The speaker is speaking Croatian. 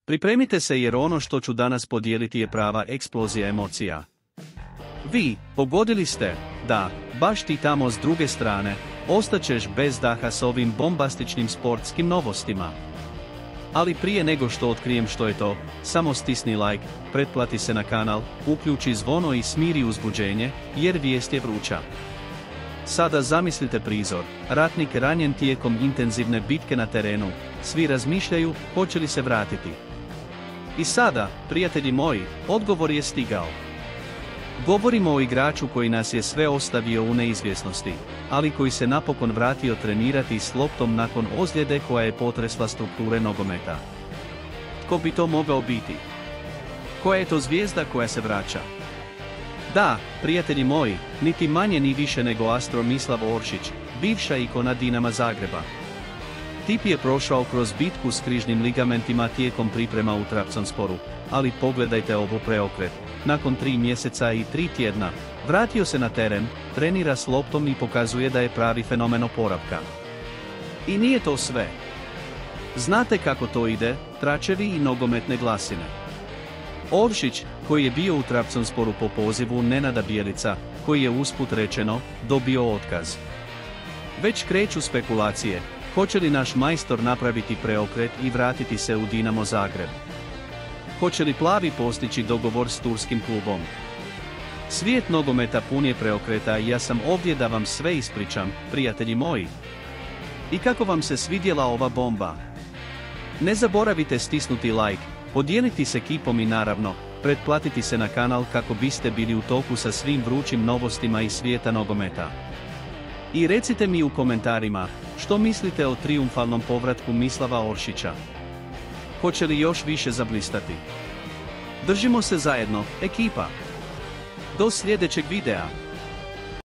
Pripremite se jer ono što ću danas podijeliti je prava eksplozija emocija. Vi, pogodili ste, da, baš ti tamo s druge strane, ostaćeš bez daha s ovim bombastičnim sportskim novostima. Ali prije nego što otkrijem što je to, samo stisni like, pretplati se na kanal, uključi zvono i smiri uzbuđenje, jer vijest je vruća. Sada zamislite prizor, ratnik ranjen tijekom intenzivne bitke na terenu, svi razmišljaju, hoće li se vratiti. I sada, prijatelji moji, odgovor je stigao. Govorimo o igraču koji nas je sve ostavio u neizvjesnosti, ali koji se napokon vratio trenirati s loptom nakon ozljede koja je potresla strukture nogometa. Tko bi to mogao biti? Koja je to zvijezda koja se vraća? Da, prijatelji moji, niti manje ni više nego astro Mislav Oršić, bivša ikona Dinama Zagreba. Tip je prošao kroz bitku s križnim ligamentima tijekom priprema u Trabzonsporu, ali pogledajte ovo preokret. Nakon 3 mjeseca i 3 tjedna, vratio se na teren, trenira s loptom i pokazuje da je pravi fenomen oporavka. I nije to sve. Znate kako to ide, tračevi i nogometne glasine. Oršić, koji je bio u Trabzonsporu po pozivu Nenada Bjelica, koji je usput rečeno, dobio otkaz. Već kreću spekulacije, hoće li naš majstor napraviti preokret i vratiti se u Dinamo Zagreb? Hoće li plavi postići dogovor s turskim klubom? Svijet nogometa pun je preokreta i ja sam ovdje da vam sve ispričam, prijatelji moji. I kako vam se svidjela ova bomba? Ne zaboravite stisnuti like, podijeliti se ekipom i naravno, pretplatiti se na kanal kako biste bili u toku sa svim vrućim novostima iz svijeta nogometa. I recite mi u komentarima, što mislite o trijumfalnom povratku Mislava Oršića? Hoće li još više zablistati? Držimo se zajedno, ekipa! Do sljedećeg videa!